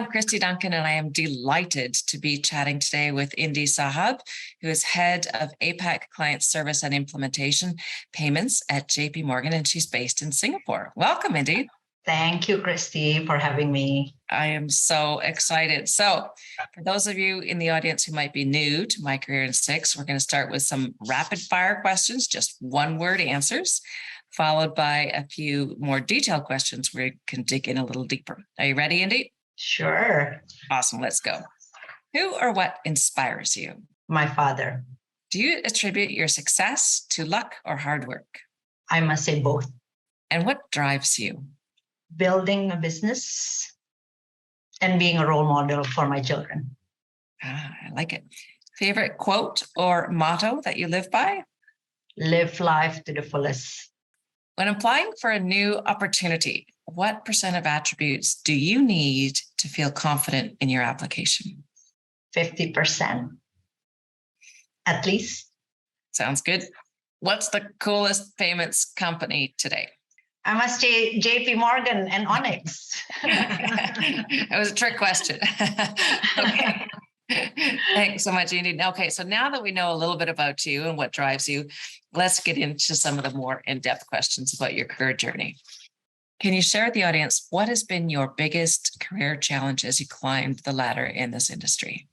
I'm Kristy Duncan, and I am delighted to be chatting today with Indira Sahab, who is head of APAC Client Service and Implementation Payments at JP Morgan, and she's based in Singapore. Welcome, Indira. Thank you, Kristy, for having me. I am so excited. So for those of you in the audience who might be new to My Career in 6, we're going to start with some rapid fire questions, just one-word answers, followed by a few more detailed questions where you can dig in a little deeper. Are you ready, Indira? Sure. Awesome. Let's go. Who or what inspires you? My father. Do you attribute your success to luck or hard work? I must say both. And what drives you? Building a business and being a role model for my children. I like it. Favorite quote or motto that you live by? Live life to the fullest. When applying for a new opportunity, what % of attributes do you need to feel confident in your application? 50%, at least. Sounds good. What's the coolest payments company today? I must say JP Morgan and Onyx. It was a trick question. Okay. Thanks so much, Indira. Okay, so now that we know a little bit about you and what drives you, let's get into some of the more in-depth questions about your career journey. Can you share with the audience what has been your biggest career challenge as you climbed the ladder in this industry?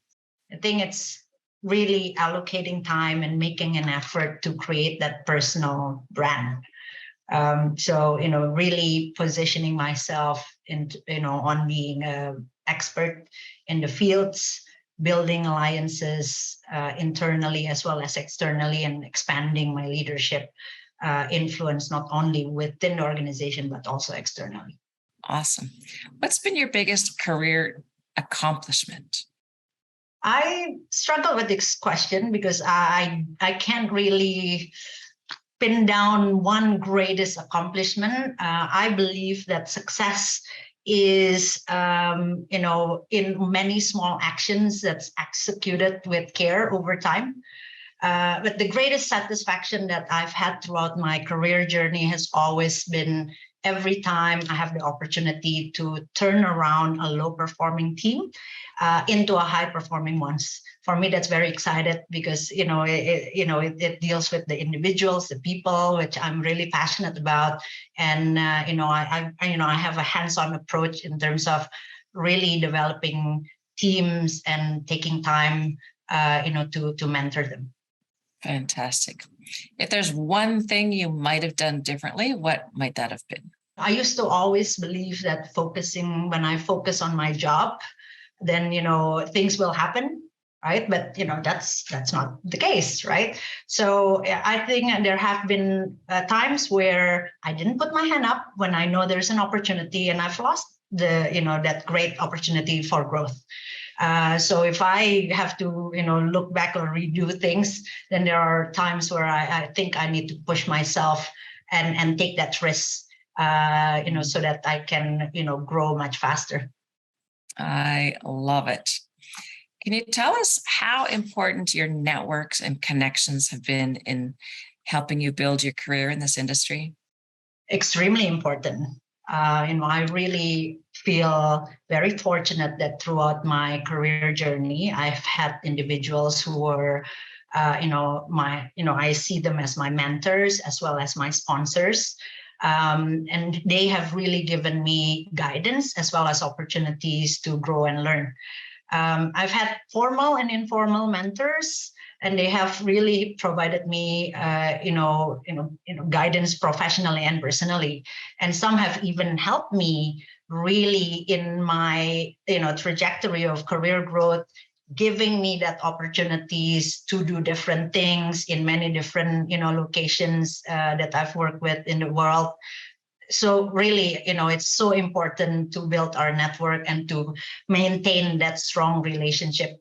I think it's really allocating time and making an effort to create that personal brand. So, really positioning myself on being an expert in the fields, building alliances internally as well as externally, and expanding my leadership influence, not only within the organization, but also externally. Awesome. What's been your biggest career accomplishment? I struggle with this question because I can't really pin down one greatest accomplishment. I believe that success is, in many small actions that's executed with care over time. But the greatest satisfaction that I've had throughout my career journey has always been every time I have the opportunity to turn around a low-performing team into a high-performing one. For me, that's very excited because it deals with the individuals, the people, which I'm really passionate about, and I have a hands-on approach in terms of really developing teams and taking time, to mentor them. Fantastic. If there's one thing you might have done differently, what might that have been? I used to always believe that when I focus on my job, then, things will happen, right? But, that's not the case, right? So I think there have been times where I didn't put my hand up when I know there's an opportunity, and I've lost that great opportunity for growth. So if I have to, look back or redo things, then there are times where I think I need to push myself and take that risk, so that I can, grow much faster. I love it. Can you tell us how important your networks and connections have been in helping you build your career in this industry? Extremely important. I really feel very fortunate that throughout my career journey, I've had individuals who were, I see them as my mentors as well as my sponsors. And they have really given me guidance as well as opportunities to grow and learn. I've had formal and informal mentors, and they have really provided me, guidance professionally and personally. And some have even helped me really in my, trajectory of career growth, giving me that opportunities to do different things in many different, locations that I've worked with in the world. So really, it's so important to build our network and to maintain that strong relationship,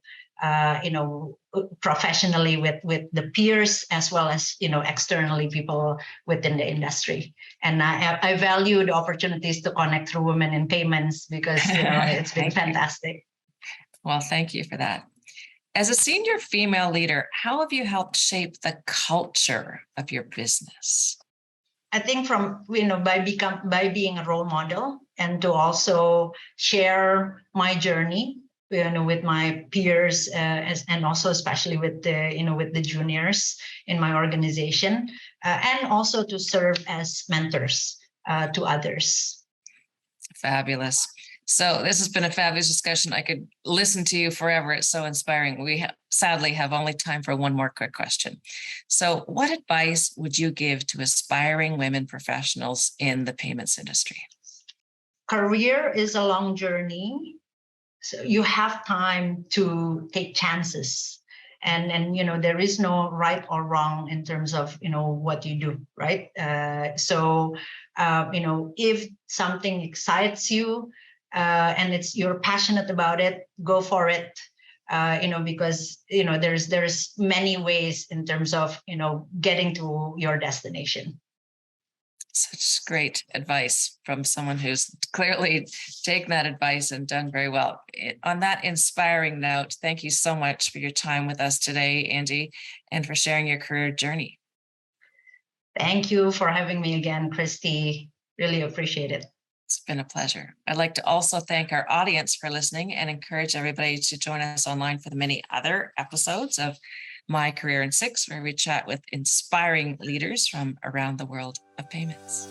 professionally with the peers as well as, externally people within the industry. And I value the opportunities to connect through Women in Payments because, it's been fantastic. Well, thank you for that. As a senior female leader, how have you helped shape the culture of your business? I think by being a role model and to also share my journey, with my peers, and also especially with the juniors in my organization, and also to serve as mentors to others. Fabulous. So this has been a fabulous discussion. I could listen to you forever. It's so inspiring. We sadly have only time for one more quick question. So what advice would you give to aspiring women professionals in the payments industry? Career is a long journey. So you have time to take chances. And there is no right or wrong in terms of what you do, right? So if something excites you, and you're passionate about it, go for it. Because there's many ways in terms of getting to your destination. Such great advice from someone who's clearly taken that advice and done very well. On that inspiring note, thank you so much for your time with us today, Andy, and for sharing your career journey. Thank you for having me again, Kristy. Really appreciate it. It's been a pleasure. I'd like to also thank our audience for listening and encourage everybody to join us online for the many other episodes of My Career in 6, where we chat with inspiring leaders from around the world of payments.